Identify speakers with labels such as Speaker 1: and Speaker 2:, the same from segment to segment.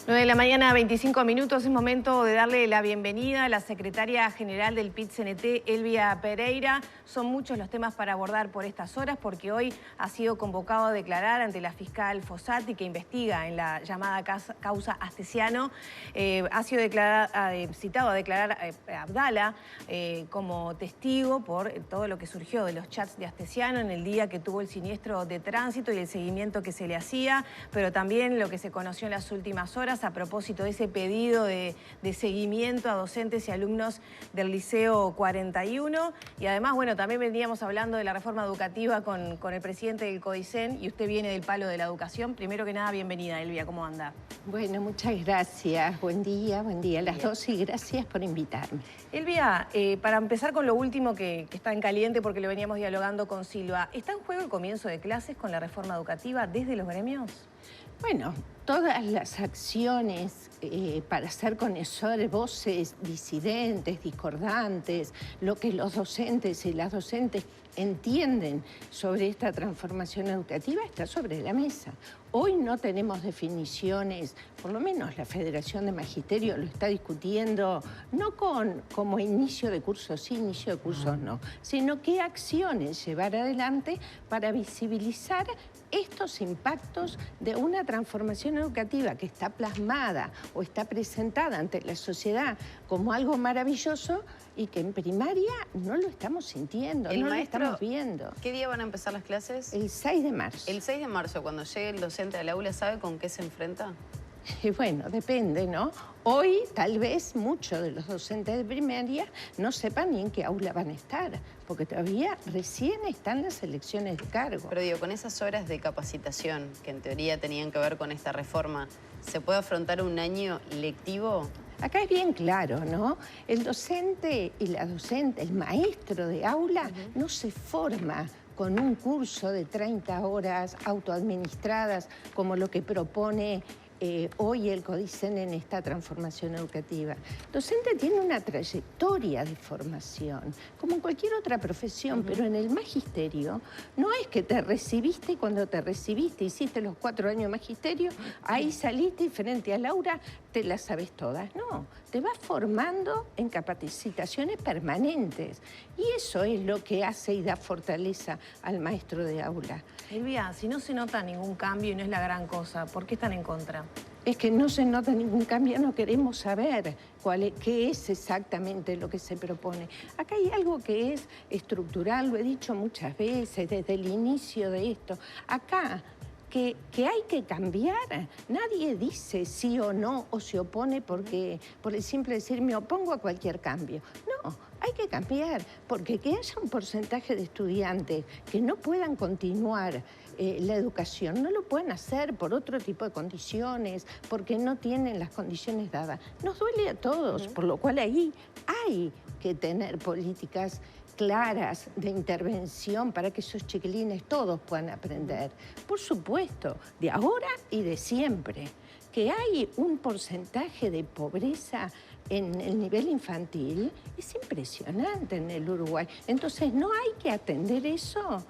Speaker 1: 9 de la mañana, 25 minutos. Es momento de darle la bienvenida a la secretaria general del PIT-CNT, Elvia Pereira. Son muchos los temas para abordar por estas horas porque hoy ha sido convocado a declarar ante la fiscal Fossati, que investiga en la llamada causa Astesiano. Ha sido citado a declarar a Abdala como testigo por todo lo que surgió de los chats de Astesiano en el día que tuvo el siniestro de tránsito y el seguimiento que se le hacía, pero también lo que se conoció en las últimas horas a propósito de ese pedido de seguimiento a docentes y alumnos del Liceo 41. Y además, bueno, también veníamos hablando de la reforma educativa con el presidente del CODICEN y usted viene del palo de la educación. Primero que nada, bienvenida, Elvia, ¿cómo anda?
Speaker 2: Bueno, muchas gracias. Buen día a las dos y gracias por invitarme.
Speaker 1: Elvia, para empezar con lo último que está en caliente porque lo veníamos dialogando con Silva, ¿está en juego el comienzo de clases con la reforma educativa desde los gremios?
Speaker 2: Bueno, todas las acciones para hacer conocer voces disidentes, discordantes, lo que los docentes y las docentes entienden sobre esta transformación educativa está sobre la mesa. Hoy no tenemos definiciones, por lo menos la Federación de Magisterio lo está discutiendo, no como inicio de cursos sí, inicio de cursos no, sino qué acciones llevar adelante para visibilizar estos impactos de una transformación educativa que está plasmada o está presentada ante la sociedad como algo maravilloso y que en primaria no lo estamos sintiendo, no lo estamos viendo.
Speaker 3: ¿Qué día van a empezar las clases?
Speaker 2: El 6 de marzo.
Speaker 3: El 6 de marzo, cuando llegue el docente al aula, ¿sabe con qué se enfrenta?
Speaker 2: Y bueno, depende, ¿no? Hoy, tal vez, muchos de los docentes de primaria no sepan ni en qué aula van a estar, porque todavía recién están las elecciones de cargo.
Speaker 3: Pero digo, con esas horas de capacitación, que en teoría tenían que ver con esta reforma, ¿se puede afrontar un año lectivo?
Speaker 2: Acá es bien claro, ¿no? El docente y la docente, el maestro de aula, no se forma con un curso de 30 horas autoadministradas como lo que propone hoy el CODICEN en esta transformación educativa. El docente tiene una trayectoria de formación, como en cualquier otra profesión, pero en el magisterio no es que te recibiste y cuando te recibiste, hiciste los 4 años de magisterio, ahí saliste y frente a Laura te las sabes todas. No, te vas formando en capacitaciones permanentes y eso es lo que hace y da fortaleza al maestro de aula.
Speaker 1: Elvia, si no se nota ningún cambio y no es la gran cosa, ¿por qué están en contra?
Speaker 2: Es que no se nota ningún cambio, no queremos saber qué es exactamente lo que se propone. Acá hay algo que es estructural, lo he dicho muchas veces desde el inicio de esto. Acá, que hay que cambiar, nadie dice sí o no o se opone por el simple decir me opongo a cualquier cambio. No, hay que cambiar, porque que haya un porcentaje de estudiantes que no puedan continuar la educación, no lo pueden hacer por otro tipo de condiciones, porque no tienen las condiciones dadas. Nos duele a todos, por lo cual ahí hay que tener políticas claras de intervención para que esos chiquilines todos puedan aprender. Por supuesto, de ahora y de siempre. Que hay un porcentaje de pobreza en el nivel infantil es impresionante en el Uruguay. Entonces, ¿no hay que atender eso?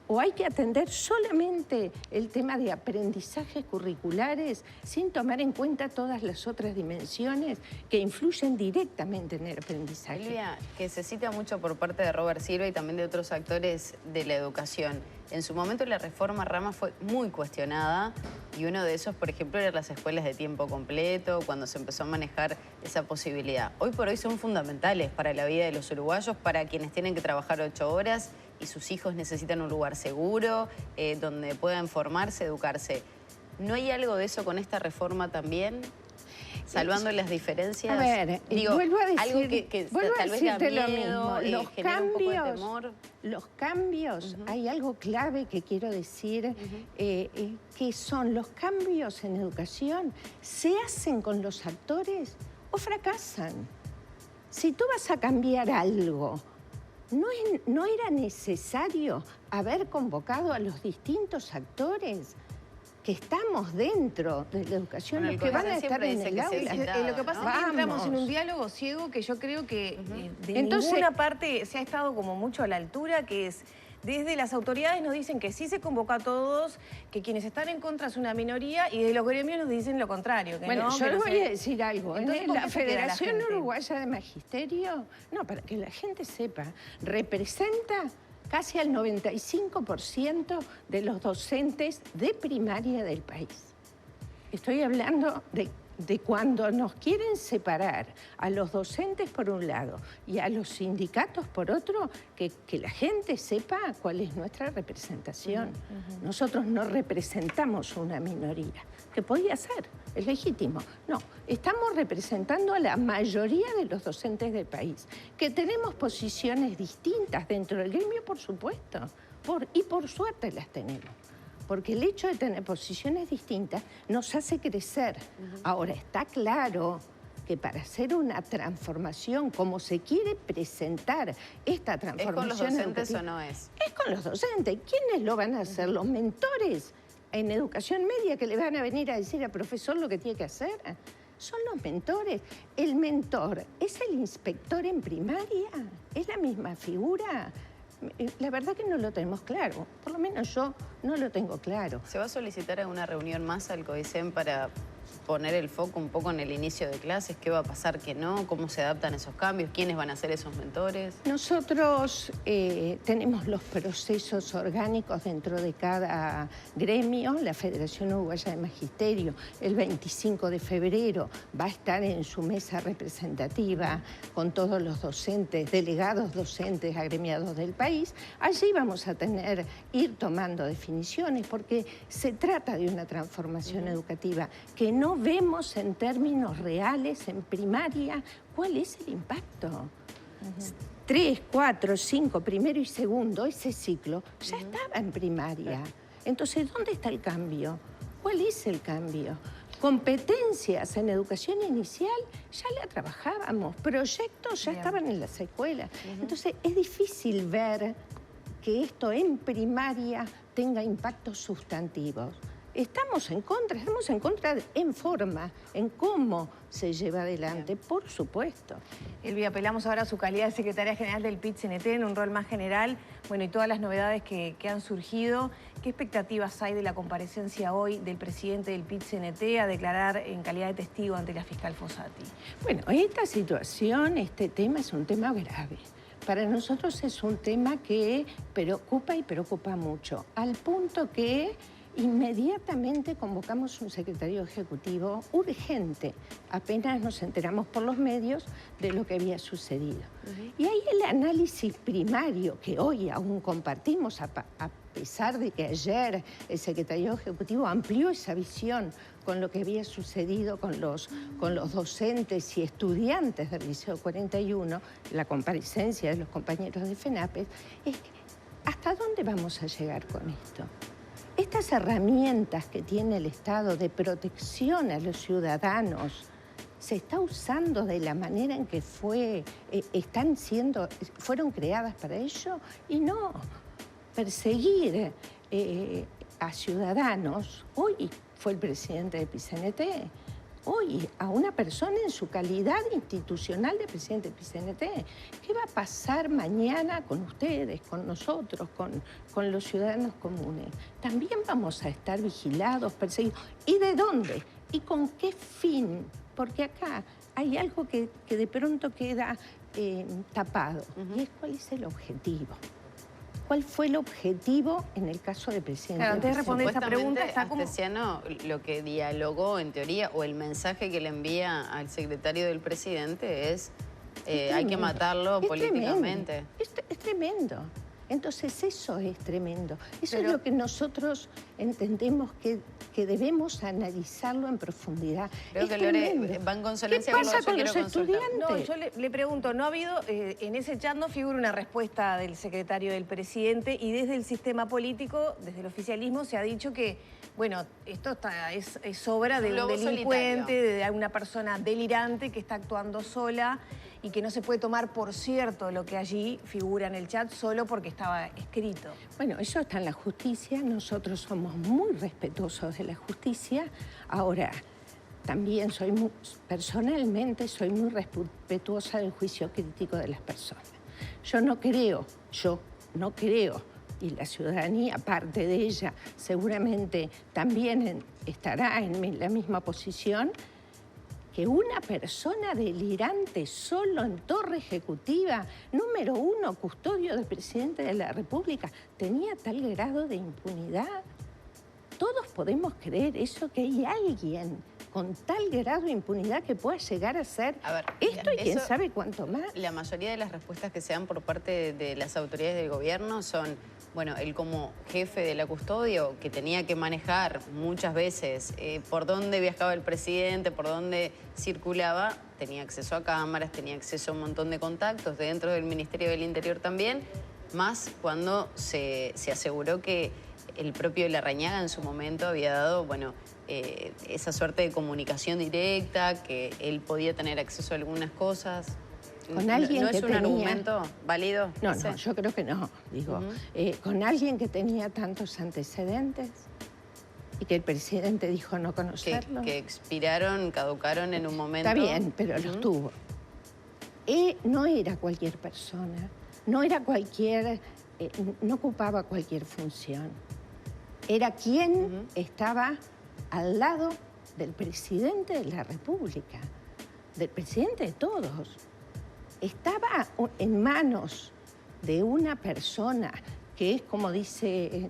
Speaker 2: ¿O hay que atender solamente el tema de aprendizajes curriculares sin tomar en cuenta todas las otras dimensiones que influyen directamente en el aprendizaje?
Speaker 3: Elvia, que se cita mucho por parte de Robert Silva y también de otros actores de la educación. En su momento la reforma Rama fue muy cuestionada y uno de esos, por ejemplo, eran las escuelas de tiempo completo, cuando se empezó a manejar esa posibilidad. Hoy por hoy son fundamentales para la vida de los uruguayos, para quienes tienen que trabajar 8 horas y sus hijos necesitan un lugar seguro, donde puedan formarse, educarse. ¿No hay algo de eso con esta reforma también? Salvando las diferencias.
Speaker 2: A ver,
Speaker 3: digo,
Speaker 2: vuelvo a decir,
Speaker 3: algo que tal vez da miedo, genera un poco de temor.
Speaker 2: Los cambios, hay algo clave que quiero decir, que son los cambios en educación, ¿se hacen con los actores o fracasan? Si tú vas a cambiar algo, ¿no era necesario haber convocado a los distintos actores que estamos dentro de la educación,
Speaker 3: bueno,
Speaker 2: los que van a estar en el aula?
Speaker 1: Lo que pasa es que entramos en un diálogo ciego que yo creo que de
Speaker 2: Entonces,
Speaker 1: ninguna parte se ha estado como mucho a la altura, que es Desde las autoridades nos dicen que sí se convoca a todos, que quienes están en contra es una minoría, y de los gremios nos dicen lo contrario. Que
Speaker 2: bueno,
Speaker 1: no,
Speaker 2: yo
Speaker 1: que
Speaker 2: les
Speaker 1: no
Speaker 2: voy a decir algo.
Speaker 1: Entonces,
Speaker 2: En
Speaker 1: ¿por
Speaker 2: la
Speaker 1: qué se queda la
Speaker 2: Federación
Speaker 1: gente?
Speaker 2: Uruguaya de Magisterio, no, para que la gente sepa, representa casi al 95% de los docentes de primaria del país. Estoy hablando de cuando nos quieren separar a los docentes por un lado y a los sindicatos por otro, que la gente sepa cuál es nuestra representación. Nosotros no representamos una minoría, que podía ser, es legítimo. No, estamos representando a la mayoría de los docentes del país, que tenemos posiciones distintas dentro del gremio, por supuesto, y por suerte las tenemos. Porque el hecho de tener posiciones distintas nos hace crecer. Ahora, está claro que para hacer una transformación, como se quiere presentar esta transformación...
Speaker 3: ¿Es con los docentes
Speaker 2: educativa,
Speaker 3: o no es?
Speaker 2: Es con los docentes. ¿Quiénes lo van a hacer? ¿Los mentores en educación media que le van a venir a decir al profesor lo que tiene que hacer? Son los mentores. El mentor es el inspector en primaria. ¿Es la misma figura? La verdad que no lo tenemos claro, por lo menos yo no lo tengo claro.
Speaker 3: ¿Se va a solicitar una reunión más al CODICEM para poner el foco un poco en el inicio de clases? ¿Qué va a pasar, qué no? ¿Cómo se adaptan esos cambios? ¿Quiénes van a ser esos mentores?
Speaker 2: Nosotros tenemos los procesos orgánicos dentro de cada gremio. La Federación Uruguaya de Magisterio, el 25 de febrero, va a estar en su mesa representativa con todos los docentes, delegados docentes agremiados del país. Allí vamos a ir tomando definiciones, porque se trata de una transformación educativa que no vemos en términos reales en primaria cuál es el impacto. 3, 4, 5, primero y segundo, ese ciclo ya estaba en primaria. Entonces, ¿dónde está el cambio? ¿Cuál es el cambio? Competencias en educación inicial ya la trabajábamos, proyectos ya estaban en las escuelas. Entonces, es difícil ver que esto en primaria tenga impactos sustantivos. Estamos en contra en forma, en cómo se lleva adelante, por supuesto.
Speaker 1: Elvia, apelamos ahora a su calidad de secretaria general del PIT-CNT en un rol más general, bueno, y todas las novedades que han surgido. ¿Qué expectativas hay de la comparecencia hoy del presidente del PIT-CNT a declarar en calidad de testigo ante la fiscal Fossati?
Speaker 2: Bueno, esta situación, este tema es un tema grave. Para nosotros es un tema que preocupa y preocupa mucho, al punto que inmediatamente convocamos un secretario ejecutivo urgente, apenas nos enteramos por los medios de lo que había sucedido. Y ahí el análisis primario, que hoy aún compartimos, a pesar de que ayer el secretario ejecutivo amplió esa visión con lo que había sucedido con los docentes y estudiantes del Liceo 41, la comparecencia de los compañeros de FENAPES, es que ¿hasta dónde vamos a llegar con esto? Estas herramientas que tiene el Estado de protección a los ciudadanos se está usando de la manera en que fueron creadas para ello, y no perseguir a ciudadanos. Hoy fue el presidente de PIT-CNT, hoy a una persona en su calidad institucional de presidente de PIT-CNT. ¿Qué va a pasar mañana con ustedes, con nosotros, con los ciudadanos comunes? También vamos a estar vigilados, perseguidos. ¿Y de dónde? ¿Y con qué fin? Porque acá hay algo que de pronto queda tapado. Y es cuál es el objetivo. ¿Cuál fue el objetivo en el caso del presidente?
Speaker 1: Claro, antes de responder esta pregunta, está como...
Speaker 3: Astesiano lo que dialogó en teoría, o el mensaje que le envía al secretario del presidente es hay que matarlo políticamente.
Speaker 2: Es tremendo. Entonces eso es tremendo. Eso es lo que nosotros entendemos que debemos analizarlo en profundidad.
Speaker 3: Creo que Lore va en consonancia
Speaker 2: con lo que yo
Speaker 3: quiero
Speaker 2: los
Speaker 3: consultar.
Speaker 2: estudiantes?
Speaker 1: No, yo le pregunto, ¿no ha habido, en ese chat no figura una respuesta del secretario del presidente, y desde el sistema político, desde el oficialismo, se ha dicho que, bueno, esto es obra de un delincuente, de una persona delirante que está actuando sola y que no se puede tomar por cierto lo que allí figura en el chat solo porque estaba escrito?
Speaker 2: Bueno, eso está en la justicia. Nosotros somos muy respetuosos de la justicia. Ahora, también personalmente soy muy respetuosa del juicio crítico de las personas. Yo no creo y la ciudadanía, parte de ella, seguramente también estará en la misma posición, que una persona delirante solo en torre ejecutiva, número 1, custodio del presidente de la República, tenía tal grado de impunidad. Todos podemos creer eso, que hay alguien con tal grado de impunidad que pueda llegar a ser esto y quién sabe cuánto más.
Speaker 3: La mayoría de las respuestas que se dan por parte de las autoridades del gobierno son, bueno, él como jefe de la custodio, que tenía que manejar muchas veces por dónde viajaba el presidente, por dónde circulaba, tenía acceso a cámaras, tenía acceso a un montón de contactos dentro del Ministerio del Interior también, más cuando se aseguró que el propio Larrañaga en su momento había dado, bueno, esa suerte de comunicación directa, que él podía tener acceso a algunas cosas.
Speaker 2: Con alguien
Speaker 3: ¿No
Speaker 2: que
Speaker 3: es un
Speaker 2: tenía...
Speaker 3: argumento válido?
Speaker 2: No, no, yo creo que no. Digo, con alguien que tenía tantos antecedentes y que el presidente dijo no conocerlo.
Speaker 3: Que expiraron, caducaron en un momento.
Speaker 2: Está bien, pero los tuvo. No era cualquier persona, no era cualquier... no ocupaba cualquier función. Era quien estaba al lado del presidente de la República, del presidente de todos. Estaba en manos de una persona que es, como dice,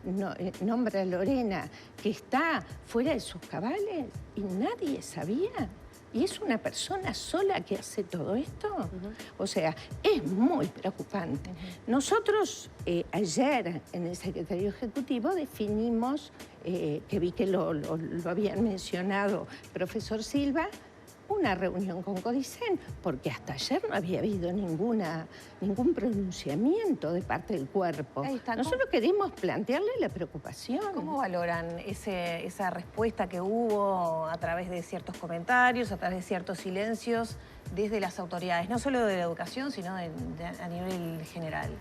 Speaker 2: nombra Lorena, que está fuera de sus cabales y nadie sabía. ¿Y es una persona sola que hace todo esto? O sea, es muy preocupante. Nosotros ayer en el Secretario Ejecutivo definimos, que vi que lo habían mencionado el profesor Silva, una reunión con Codicen, porque hasta ayer no había habido ningún pronunciamiento de parte del cuerpo. Nosotros queremos plantearle la preocupación.
Speaker 1: ¿Cómo valoran esa respuesta que hubo a través de ciertos comentarios, a través de ciertos silencios desde las autoridades, no solo de la educación, sino a nivel general?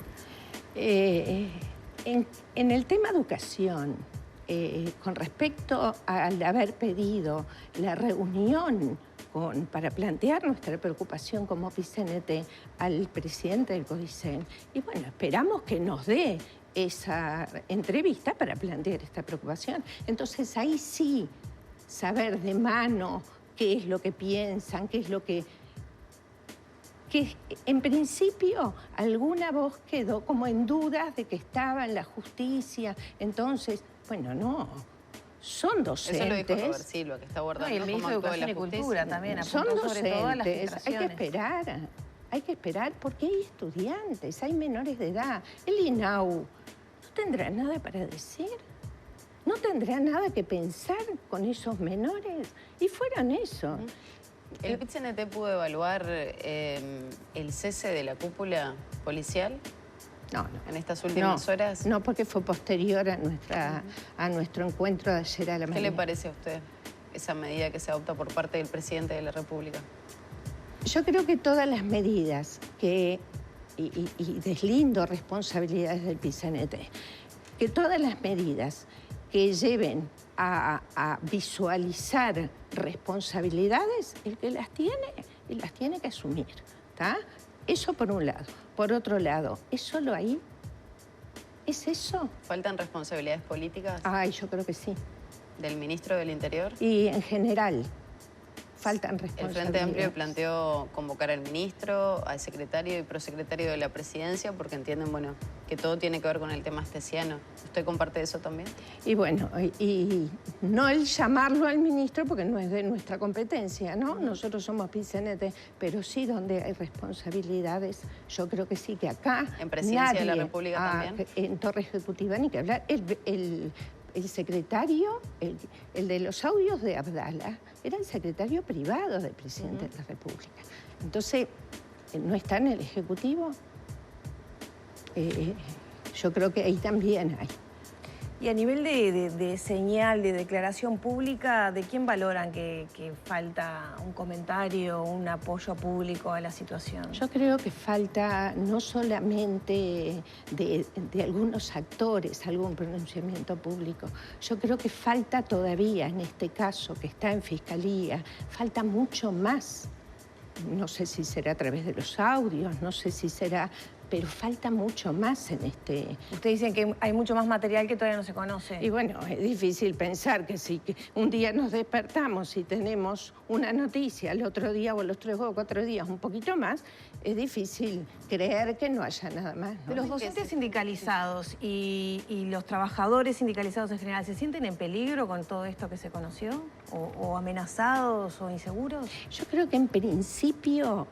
Speaker 2: En el tema educación, con respecto al haber pedido la reunión para plantear nuestra preocupación como PIT-CNT al presidente del Codicen. Y bueno, esperamos que nos dé esa entrevista para plantear esta preocupación. Entonces ahí sí, saber de mano qué es lo que piensan, qué es lo que en principio alguna voz quedó como en dudas de que estaba en la justicia. Entonces, bueno, no. Son docentes.
Speaker 3: Eso lo dijo Robert Silva, que está abordando
Speaker 1: el ministro de Educación y Cultura también
Speaker 2: son
Speaker 1: apuntó sobre todas las
Speaker 2: docentes, hay que esperar porque hay estudiantes, hay menores de edad. El INAU no tendrá nada para decir, no tendrá nada que pensar con esos menores. Y fueron eso.
Speaker 3: ¿El PIT-CNT pudo evaluar el cese de la cúpula policial?
Speaker 2: No.
Speaker 3: ¿En estas últimas horas?
Speaker 2: No, porque fue posterior a nuestro encuentro de ayer a la mañana.
Speaker 3: ¿Qué le parece a usted esa medida que se adopta por parte del presidente de la República?
Speaker 2: Yo creo que todas las medidas y deslindo responsabilidades del PIT-CNT, que todas las medidas que lleven a visualizar responsabilidades, el que las tiene y las tiene que asumir, ¿está? Eso por un lado. Por otro lado, ¿es solo ahí? ¿Es eso?
Speaker 3: ¿Faltan responsabilidades políticas?
Speaker 2: Ay, yo creo que sí.
Speaker 3: ¿Del ministro del Interior?
Speaker 2: Y en general, faltan responsabilidades.
Speaker 3: El Frente Amplio planteó convocar al ministro, al secretario y prosecretario de la presidencia, porque entienden, bueno, que todo tiene que ver con el tema astesiano. ¿Usted comparte eso también?
Speaker 2: Y bueno, y no el llamarlo al ministro, porque no es de nuestra competencia, ¿no? Nosotros somos PIT-CNT, pero sí donde hay responsabilidades, yo creo que sí, que acá
Speaker 3: ¿En presidencia de la República también?
Speaker 2: En Torre Ejecutiva ni que hablar. El secretario, el de los audios de Abdala, era el secretario privado del presidente de la República. Entonces, ¿no está en el Ejecutivo? Yo creo que ahí también hay.
Speaker 1: Y a nivel de señal, de declaración pública, ¿de quién valoran que falta un comentario, un apoyo público a la situación?
Speaker 2: Yo creo que falta no solamente de algunos actores algún pronunciamiento público. Yo creo que falta todavía, en este caso que está en Fiscalía, falta mucho más. No sé si será a través de los audios, no sé si será pero falta mucho más en este...
Speaker 1: Ustedes dicen que hay mucho más material que todavía no se conoce.
Speaker 2: Y bueno, es difícil pensar que si un día nos despertamos y tenemos una noticia, al otro día o a los 3 o 4 días un poquito más, es difícil creer que no haya nada más, ¿no?
Speaker 1: Los docentes sindicalizados y los trabajadores sindicalizados en general, ¿se sienten en peligro con todo esto que se conoció? ¿O amenazados o inseguros?
Speaker 2: Yo creo que en principio,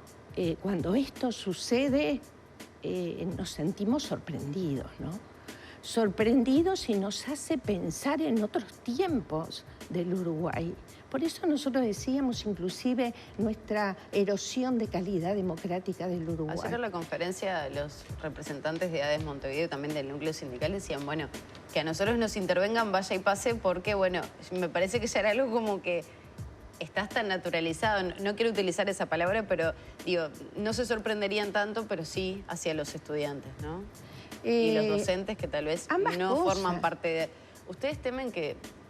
Speaker 2: cuando esto sucede, nos sentimos sorprendidos, ¿no? Sorprendidos y nos hace pensar en otros tiempos del Uruguay. Por eso nosotros decíamos inclusive nuestra erosión de calidad democrática del Uruguay.
Speaker 3: Ayer en la conferencia los representantes de ADES Montevideo y también del núcleo sindical decían, bueno, que a nosotros nos intervengan vaya y pase porque, bueno, me parece que ya era algo como que estás tan naturalizado, no quiero utilizar esa palabra, pero digo, no se sorprenderían tanto, pero sí hacia los estudiantes, ¿no? Y los docentes que tal vez no forman parte de... ¿Ustedes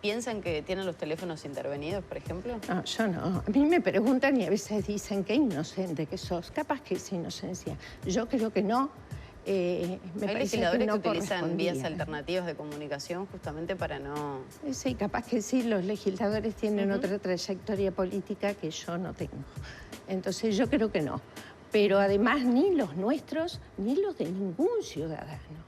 Speaker 3: piensan que tienen los teléfonos intervenidos, por ejemplo?
Speaker 2: No, yo no. A mí me preguntan y a veces dicen qué inocente que sos. Capaz que es inocencia. Yo creo que no.
Speaker 3: Hay legisladores que utilizan vías alternativas de comunicación justamente para no...
Speaker 2: Sí, capaz que sí, los legisladores tienen otra trayectoria política que yo no tengo. Entonces yo creo que no. Pero además ni los nuestros ni los de ningún ciudadano.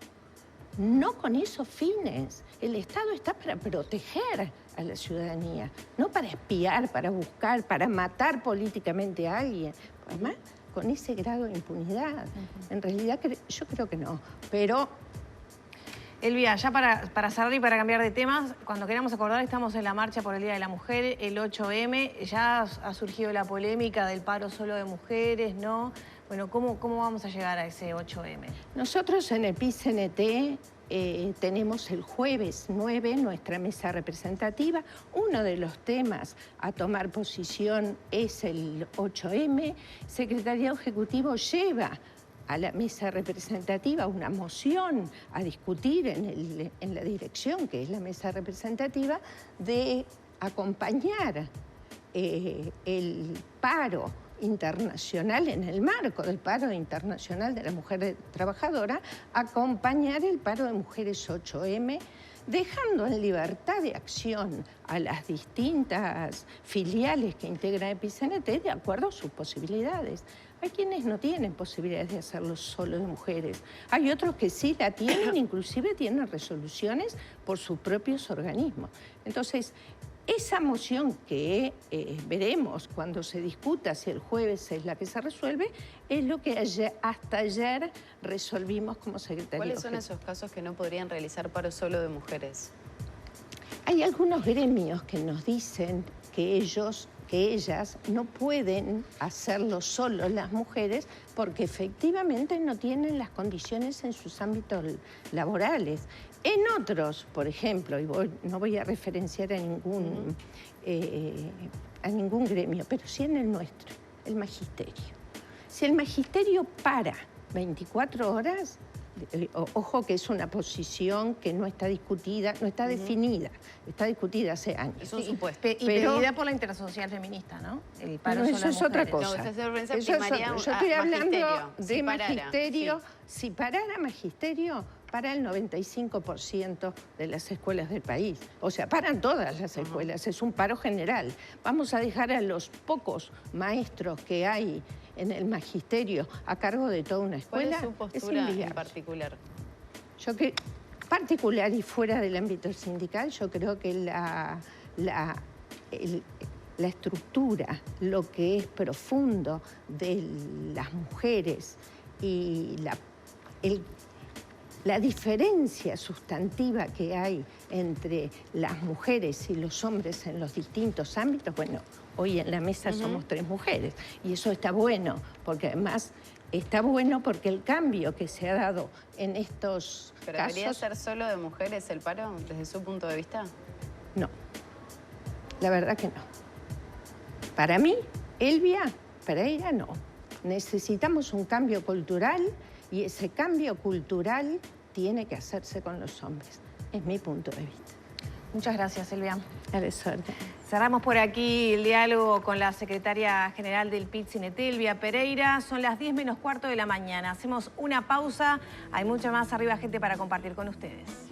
Speaker 2: No con esos fines. El Estado está para proteger a la ciudadanía, no para espiar, para buscar, para matar políticamente a alguien. Además, con ese grado de impunidad. En realidad, yo creo que no. Pero...
Speaker 1: Elvia, ya para cerrar y para cambiar de temas, cuando queramos acordar, estamos en la marcha por el Día de la Mujer, el 8M. Ya ha surgido la polémica del paro solo de mujeres, ¿no? Bueno, ¿cómo vamos a llegar a ese 8M?
Speaker 2: Nosotros en el PIT-CNT tenemos el jueves 9 nuestra mesa representativa. Uno de los temas a tomar posición es el 8M. Secretariado Ejecutivo lleva a la mesa representativa una moción a discutir en la dirección, que es la mesa representativa, de acompañar el paro internacional, en el marco del paro internacional de la mujer trabajadora, acompañar el paro de mujeres 8M, dejando en libertad de acción a las distintas filiales que integran el PIT-CNT de acuerdo a sus posibilidades. Hay quienes no tienen posibilidades de hacerlo solo de mujeres. Hay otros que sí la tienen, inclusive tienen resoluciones por sus propios organismos. Entonces, esa moción que veremos cuando se discuta, si el jueves es la que se resuelve, es lo que hasta ayer resolvimos como secretaría.
Speaker 3: ¿Cuáles son esos casos que no podrían realizar paro solo de mujeres?
Speaker 2: Hay algunos gremios que nos dicen que ellas no pueden hacerlo solo las mujeres porque efectivamente no tienen las condiciones en sus ámbitos laborales. En otros, por ejemplo, y no voy a referenciar a ningún gremio, pero sí en el nuestro, el magisterio. Si el magisterio para 24 horas, ojo que es una posición que no está discutida, no está definida, está discutida hace años.
Speaker 3: Es un supuesto.
Speaker 1: Y pedida por la Intersocial Feminista, ¿no? El paro
Speaker 2: no, eso es otra cosa.
Speaker 3: No,
Speaker 2: Yo estoy hablando de magisterio. Si parara magisterio, para el 95% de las escuelas del país. O sea, paran todas las escuelas, es un paro general. Vamos a dejar a los pocos maestros que hay en el magisterio a cargo de toda una escuela.
Speaker 3: ¿Cuál es su postura en particular?
Speaker 2: Particular y fuera del ámbito sindical, yo creo que la estructura, lo que es profundo de las mujeres y la diferencia sustantiva que hay entre las mujeres y los hombres en los distintos ámbitos, bueno, hoy en la mesa somos 3 mujeres y eso está bueno, porque además está bueno porque el cambio que se ha dado en estos
Speaker 3: ¿Pero
Speaker 2: casos...
Speaker 3: debería ser solo de mujeres el paro desde su punto de vista?
Speaker 2: No, la verdad que no. Para mí, Elvia, para ella no. Necesitamos un cambio cultural y ese cambio cultural tiene que hacerse con los hombres. Es mi punto de vista.
Speaker 1: Muchas gracias, Silvia.
Speaker 2: A la suerte.
Speaker 1: Cerramos por aquí el diálogo con la secretaria general del PIT-CNT, Elvia Pereira. Son las 10 menos cuarto de la mañana. Hacemos una pausa. Hay mucha más arriba gente para compartir con ustedes.